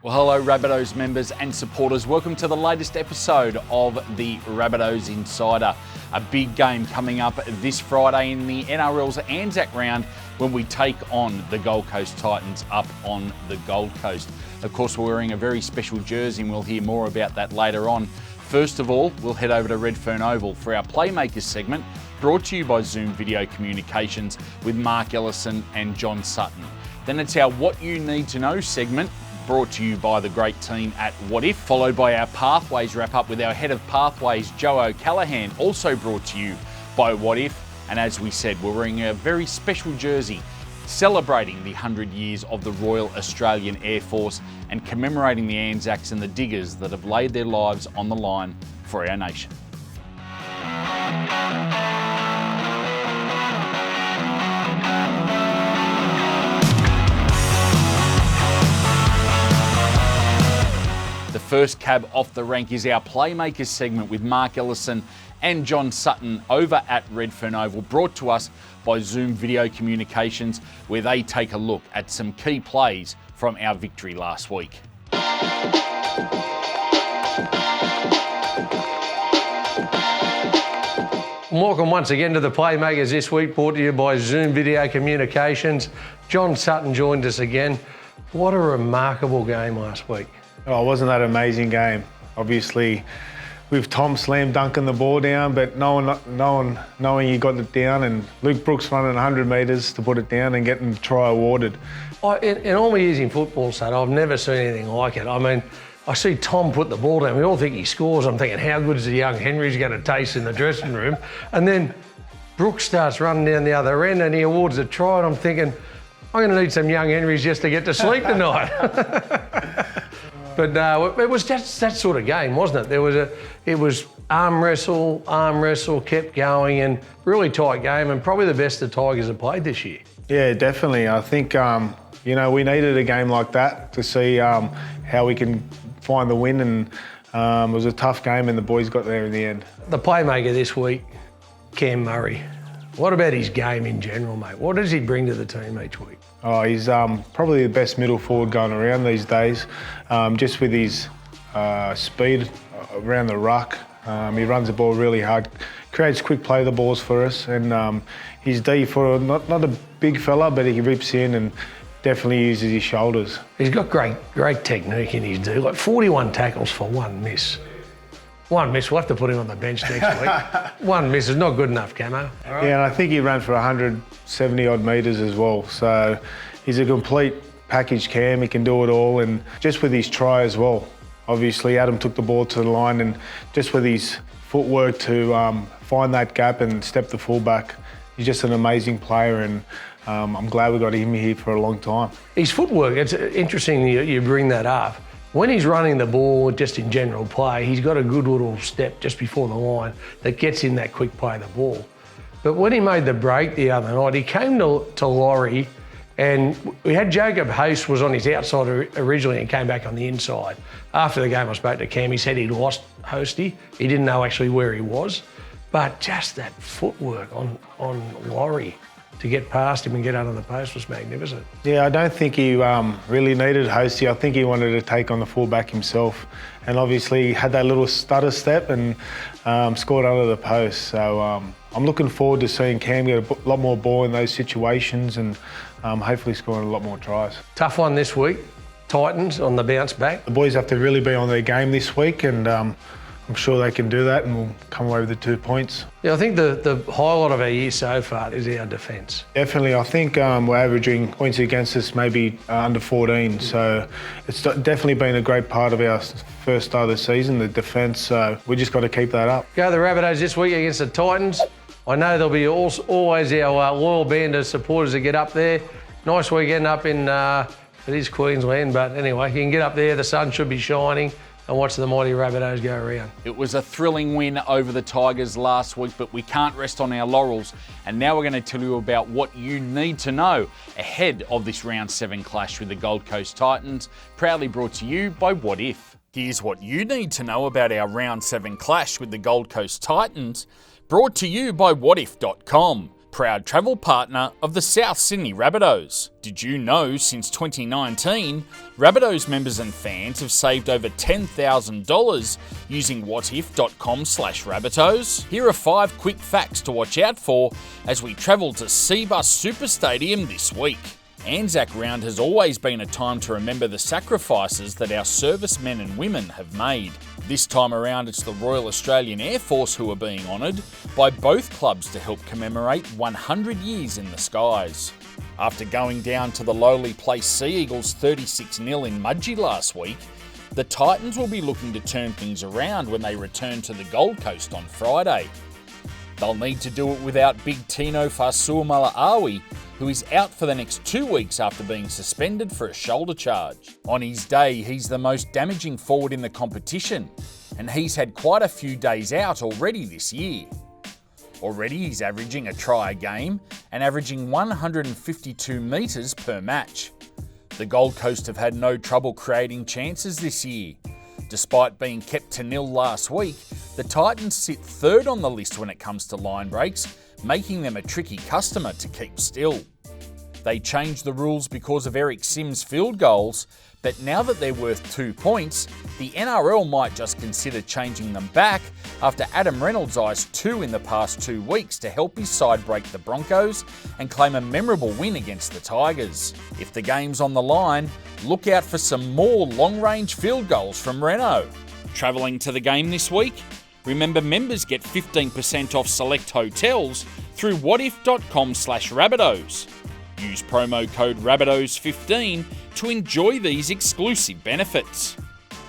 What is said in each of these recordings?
Well, hello Rabbitohs members and supporters. Welcome to the latest episode of the Rabbitohs Insider. A big game coming up this Friday in the NRL's ANZAC Round when we take on the Gold Coast Titans up on the Gold Coast. Of course, we're wearing a very special jersey and we'll hear more about that later on. First of all, we'll head over to Redfern Oval for our Playmakers segment, brought to you by Zoom Video Communications with Mark Ellison and John Sutton. Then it's our What You Need to Know segment, brought to you by the great team at What If, followed by our Pathways wrap-up with our Head of Pathways, Joe O'Callaghan, also brought to you by What If. And as we said, we're wearing a very special jersey celebrating the 100 years of the Royal Australian Air Force and commemorating the Anzacs and the diggers that have laid their lives on the line for our nation. The first cab off the rank is our Playmakers segment with Mark Ellison and John Sutton over at Redfern Oval, brought to us by Zoom Video Communications, where they take a look at some key plays from our victory last week. Welcome once again to the Playmakers this week, brought to you by Zoom Video Communications. John Sutton joined us again. What a remarkable game last week. Oh, wasn't that an amazing game? Obviously, with Tom slam dunking the ball down, but no one knowing he got it down, and Luke Brooks running 100 metres to put it down and getting the try awarded. In all my years in football, Sutton, I've never seen anything like it. I mean, I see Tom put the ball down. We all think he scores. I'm thinking, how good is the young Henry's going to taste in the dressing room? And then Brooks starts running down the other end and he awards a try, and I'm thinking, I'm going to need some young Henrys just to get to sleep tonight. But it was just that sort of game, wasn't it? It was arm wrestle, kept going, and really tight game, and probably the best the Tigers have played this year. Yeah, definitely. I think, we needed a game like that to see how we can find the win, and it was a tough game, and the boys got there in the end. The playmaker this week, Cam Murray. What about his game in general, mate? What does he bring to the team each week? Oh, he's probably the best middle forward going around these days, just with his speed around the ruck. He runs the ball really hard, creates quick play the balls for us, and he's D for not a big fella, but he rips in and definitely uses his shoulders. He's got great technique in his D, like 41 tackles for one miss. One miss, we'll have to put him on the bench next week. One miss is not good enough, Camo. Right. Yeah, and I think he ran for 170 odd metres as well. So he's a complete package Cam, he can do it all, and just with his try as well. Obviously, Adam took the ball to the line, and just with his footwork to find that gap and step the fullback, he's just an amazing player, and I'm glad we got him here for a long time. His footwork, it's interesting you bring that up. When he's running the ball, just in general play, he's got a good little step just before the line that gets him that quick play of the ball. But when he made the break the other night, he came to Laurie, and we had Jacob Host was on his outside originally and came back on the inside. After the game I spoke to Cam, he said he'd lost Hosty. He didn't know actually where he was. But just that footwork on Laurie to get past him and get under the post was magnificent. Yeah, I don't think he really needed Hosty. I think he wanted to take on the fullback himself, and obviously he had that little stutter step and scored under the post. So I'm looking forward to seeing Cam get a lot more ball in those situations and hopefully scoring a lot more tries. Tough one this week, Titans on the bounce back. The boys have to really be on their game this week, and I'm sure they can do that, and we'll come away with the 2 points. Yeah, I think the highlight of our year so far is our defence. Definitely. I think we're averaging points against us maybe under 14, so it's definitely been a great part of our first start of the season, the defence, so we just got to keep that up. Go the Rabbitohs this week against the Titans. I know there'll be always our loyal band of supporters that get up there. Nice weekend up in, it is Queensland, but anyway, you can get up there, the sun should be shining, and watch the mighty Rabbitohs go around. It was a thrilling win over the Tigers last week, but we can't rest on our laurels. And now we're going to tell you about what you need to know ahead of this Round 7 clash with the Gold Coast Titans, proudly brought to you by What If. Here's what you need to know about our Round 7 clash with the Gold Coast Titans, brought to you by whatif.com. proud travel partner of the South Sydney Rabbitohs. Did you know since 2019, Rabbitohs members and fans have saved over $10,000 using whatif.com/Rabbitohs? Here are 5 quick facts to watch out for as we travel to Cbus Super Stadium this week. ANZAC Round has always been a time to remember the sacrifices that our servicemen and women have made. This time around, it's the Royal Australian Air Force who are being honoured by both clubs to help commemorate 100 years in the skies. After going down to the lowly placed Sea Eagles 36-0 in Mudgee last week, the Titans will be looking to turn things around when they return to the Gold Coast on Friday. They'll need to do it without big Tino Fa'asuamaleaui, who is out for the next 2 weeks after being suspended for a shoulder charge. On his day, he's the most damaging forward in the competition, and he's had quite a few days out already this year. Already he's averaging a try a game and averaging 152 metres per match. The Gold Coast have had no trouble creating chances this year. Despite being kept to nil last week, the Titans sit third on the list when it comes to line breaks, making them a tricky customer to keep still. They changed the rules because of Eric Sims' field goals, but now that they're worth 2 points, the NRL might just consider changing them back after Adam Reynolds iced 2 in the past 2 weeks to help his side break the Broncos and claim a memorable win against the Tigers. If the game's on the line, look out for some more long-range field goals from Reno. Travelling to the game this week? Remember, members get 15% off select hotels through whatif.com/Rabbitohs. Use promo code Rabbitohs15 to enjoy these exclusive benefits.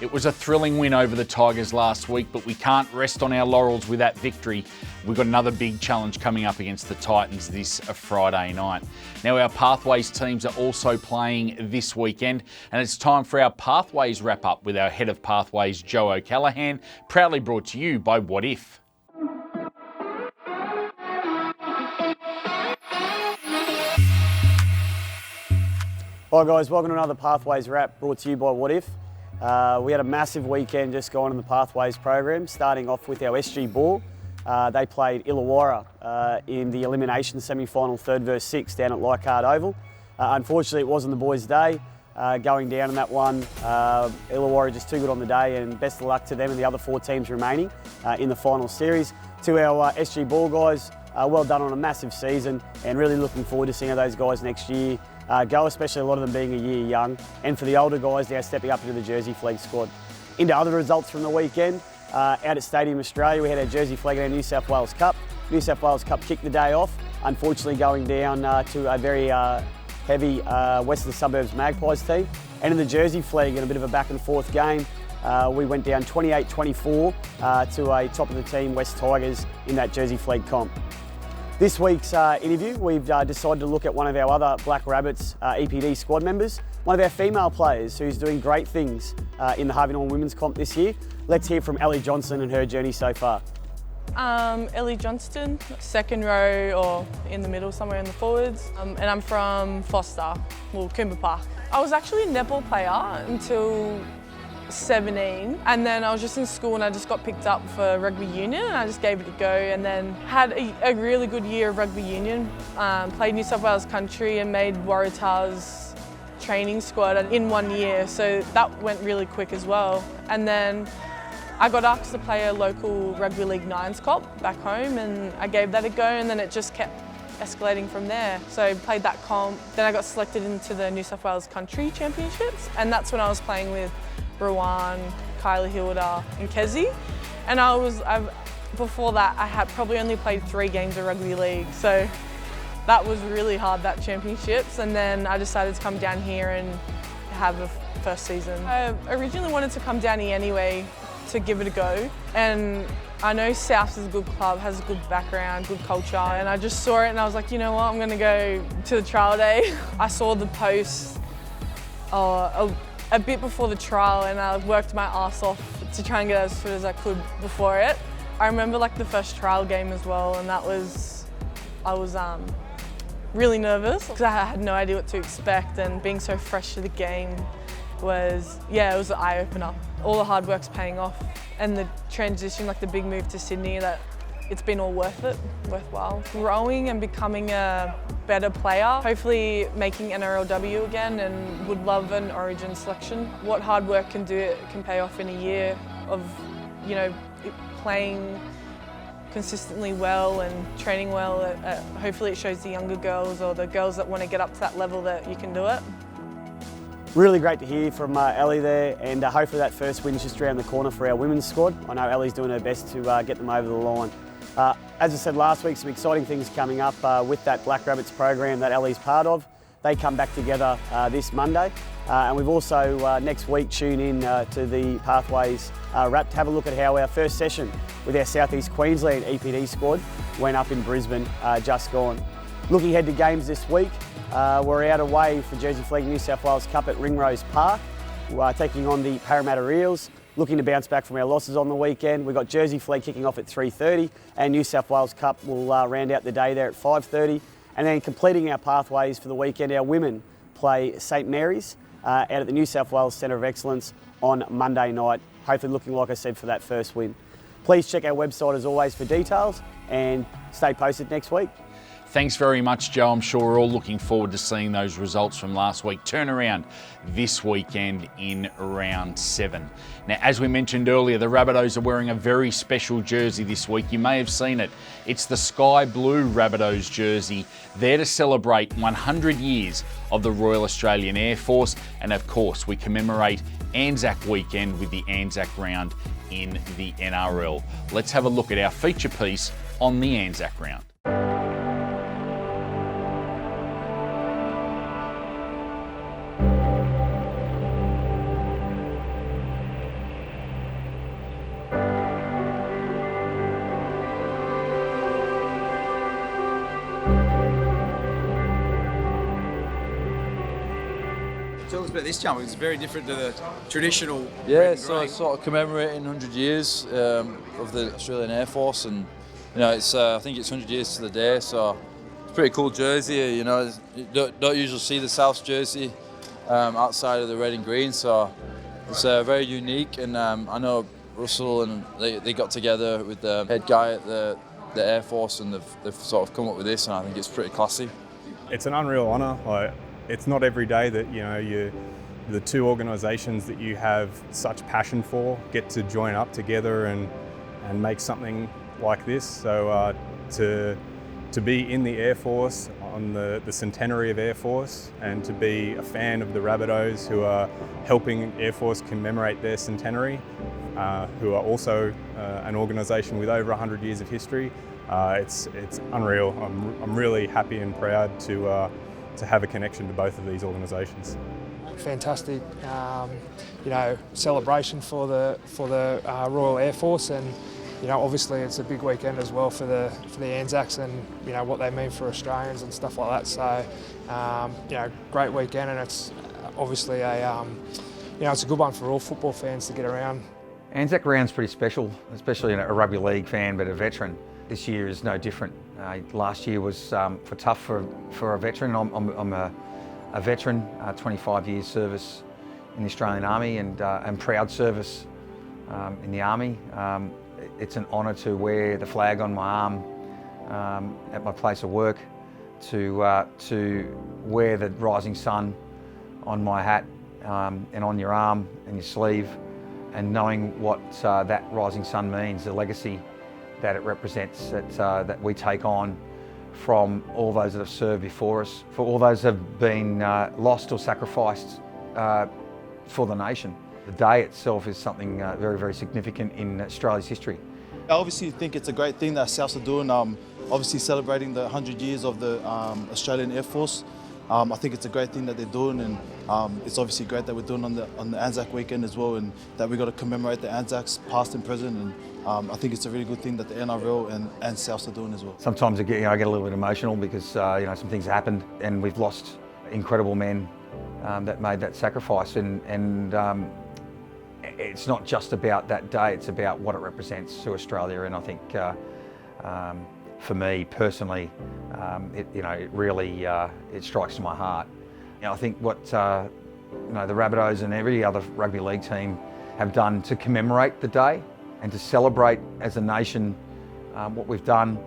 It was a thrilling win over the Tigers last week, but we can't rest on our laurels with that victory. We've got another big challenge coming up against the Titans this Friday night. Now, our Pathways teams are also playing this weekend, and it's time for our Pathways wrap-up with our head of Pathways, Joe O'Callaghan, proudly brought to you by What If. Hi guys, welcome to another Pathways Wrap brought to you by What If. We had a massive weekend just going in the Pathways program, starting off with our SG Ball. They played Illawarra in the elimination semi-final 3rd vs 6 down at Leichhardt Oval. Unfortunately, it wasn't the boys' day going down in that one. Illawarra just too good on the day, and best of luck to them and the other 4 teams remaining in the final series. To our SG Ball guys, well done on a massive season, and really looking forward to seeing those guys next year go, especially a lot of them being a year young. And for the older guys now stepping up into the Jersey Flag squad. Into other results from the weekend, out at Stadium Australia, we had our Jersey Flag and our New South Wales Cup. New South Wales Cup kicked the day off, unfortunately going down to a very heavy Western Suburbs Magpies team. And in the Jersey Flag, in a bit of a back and forth game, we went down 28-24 to a top of the team West Tigers in that Jersey Flag comp. This week's interview, we've decided to look at one of our other Black Rabbits EPD squad members, one of our female players who's doing great things in the Harvey Norman Women's Comp this year. Let's hear from Ellie Johnston and her journey so far. Ellie Johnston, 2nd row or in the middle, somewhere in the forwards. And I'm from Foster, Coombe Park. I was actually a netball player until 17, and then I was just in school and I just got picked up for rugby union and I just gave it a go, and then had a really good year of rugby union. Played New South Wales country and made Waratahs training squad in 1 year, so that went really quick as well. And then I got asked to play a local Rugby League 9s comp back home, and I gave that a go, and then it just kept escalating from there. So I played that comp, then I got selected into the New South Wales Country Championships, and that's when I was playing with Rowan, Kylie Hilda and Kezi. And before that, I had probably only played 3 games of rugby league, so that was really hard, that championships. And then I decided to come down here and have a first season. I originally wanted to come down here anyway to give it a go, and I know Souths is a good club, has a good background, good culture, and I just saw it and I was like, you know what, I'm going to go to the trial day. I saw the post a bit before the trial, and I worked my ass off to try and get as fit as I could before it. I remember like the first trial game as well, and I was really nervous because I had no idea what to expect, and being so fresh to the game was an eye-opener. All the hard work's paying off, and the transition, like the big move to Sydney, that it's been all worthwhile. Growing and becoming a better player, hopefully making NRLW again, and would love an Origin selection. What hard work can do it can pay off in a year of, playing consistently well and training well. Hopefully it shows the younger girls or the girls that want to get up to that level that you can do it. Really great to hear from Ellie there, and hopefully that first win's just around the corner for our women's squad. I know Ellie's doing her best to get them over the line. As I said last week, some exciting things coming up with that Black Rabbits program that Ellie's part of. They come back together this Monday, and we've also next week tune in to the Pathways Wrap to have a look at how our first session with our South East Queensland EPD squad went up in Brisbane just gone. Looking ahead to games this week, we're out away for Jersey Flegg New South Wales Cup at Ringrose Park. We're taking on the Parramatta Eels, looking to bounce back from our losses on the weekend. We've got Jersey Flegg kicking off at 3:30, and New South Wales Cup will round out the day there at 5:30. And then completing our pathways for the weekend, our women play St Mary's out at the New South Wales Centre of Excellence on Monday night. Hopefully looking, like I said, for that first win. Please check our website as always for details, and stay posted next week. Thanks very much, Joe. I'm sure we're all looking forward to seeing those results from last week turn around this weekend in round 7. Now, as we mentioned earlier, the Rabbitohs are wearing a very special jersey this week. You may have seen it. It's the sky blue Rabbitohs jersey, there to celebrate 100 years of the Royal Australian Air Force. And of course, we commemorate ANZAC weekend with the ANZAC Round in the NRL. Let's have a look at our feature piece on the ANZAC Round. Tell us about this jump. It's very different to the traditional. Yeah, so sort of commemorating 100 years of the Australian Air Force, and it's I think it's 100 years to the day. So it's a pretty cool jersey. You don't usually see the South's jersey outside of the red and green, so it's very unique. And I know Russell and they got together with the head guy at the Air Force, and they've sort of come up with this, and I think it's pretty classy. It's an unreal honour. It's not every day that the two organisations that you have such passion for get to join up together and make something like this. So to be in the Air Force on the centenary of Air Force, and to be a fan of the Rabbitohs, who are helping Air Force commemorate their centenary, who are also an organisation with over 100 years of history, it's unreal. I'm really happy and proud to have a connection to both of these organisations. Fantastic, celebration for the Royal Air Force, and obviously it's a big weekend as well for the ANZACs, and what they mean for Australians and stuff like that. So great weekend, and it's obviously it's a good one for all football fans to get around. ANZAC Round's pretty special, especially a rugby league fan, but a veteran. This year is no different. Last year was tough for a veteran. I'm a veteran, 25 years service in the Australian Army, and proud service in the Army. It's an honour to wear the flag on my arm at my place of work, to wear the rising sun on my hat and on your arm and your sleeve, and knowing what that rising sun means, the legacy that it represents, that we take on from all those that have served before us, for all those that have been lost or sacrificed for the nation. The day itself is something very, very significant in Australia's history. I obviously think it's a great thing that Souths are doing, obviously celebrating the 100 years of the Australian Air Force. I think it's a great thing that they're doing, and it's obviously great that we're doing on the ANZAC weekend as well, and that we've got to commemorate the ANZACs past and present, and I think it's a really good thing that the NRL and Souths are doing as well. Sometimes I get a little bit emotional because some things happened, and we've lost incredible men that made that sacrifice, and it's not just about that day, it's about what it represents to Australia. And I think for me personally, it really it strikes to my heart. I think what the Rabbitohs and every other rugby league team have done to commemorate the day and to celebrate as a nation what we've done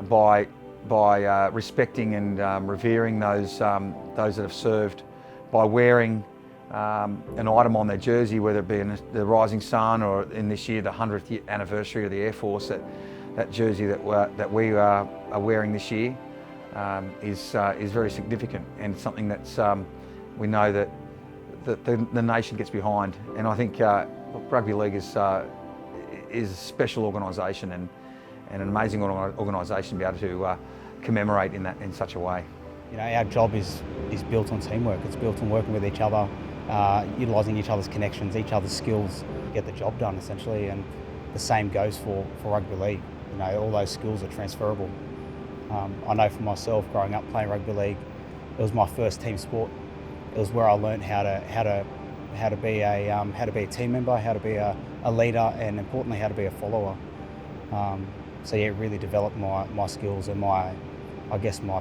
by respecting and revering those that have served, by wearing an item on their jersey, whether it be in the Rising Sun or in this year the 100th anniversary of the Air Force. That jersey that we are wearing this year is very significant, and something that's we know that the nation gets behind. And I think rugby league is a special organisation and an amazing organisation to be able to commemorate in such a way. You know, our job is built on teamwork. It's built on working with each other, utilising each other's connections, each other's skills to get the job done essentially. And the same goes for rugby league. You know, all those skills are transferable. I know for myself, growing up playing rugby league, it was my first team sport. It was where I learned how to be a team member, how to be a leader, and importantly, how to be a follower. So yeah, it really developed my skills and my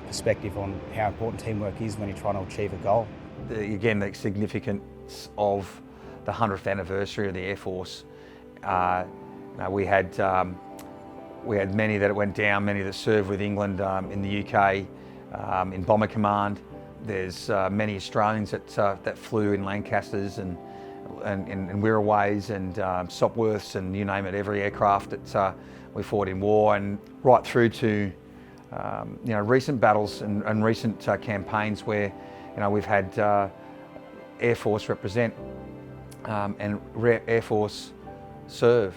perspective on how important teamwork is when you're trying to achieve a goal. Again, the significance of the 100th anniversary of the Air Force. We had many that went down, many that served with England in the UK, in Bomber Command. There's many Australians that flew in Lancasters and Wirraways and Sopwiths and you name it, every aircraft that we fought in war, and right through to recent battles and recent campaigns where we've had Air Force represent and Air Force serve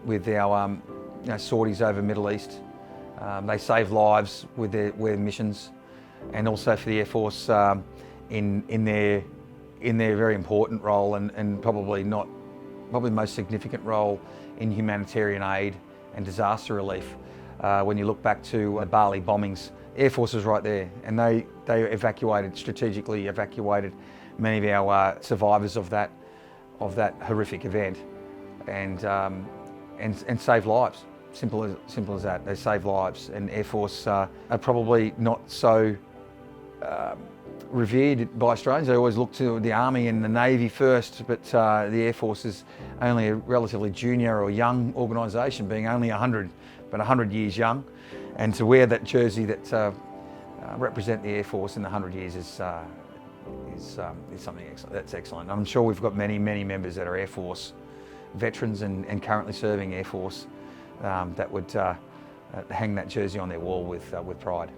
with our sorties over Middle East. They save lives with their missions, and also for the Air Force in their very important role and probably most significant role in humanitarian aid and disaster relief. When you look back to the Bali bombings, Air Force was right there, and they strategically evacuated many of our survivors of that horrific event, and saved lives. Simple as that. They save lives, and Air Force are probably not so revered by Australians. They always look to the Army and the Navy first, but the Air Force is only a relatively junior or young organisation, being only 100 years young. And to wear that jersey that represent the Air Force in the 100 years is something that's excellent. I'm sure we've got many members that are Air Force veterans and currently serving Air Force that would hang that jersey on their wall with pride.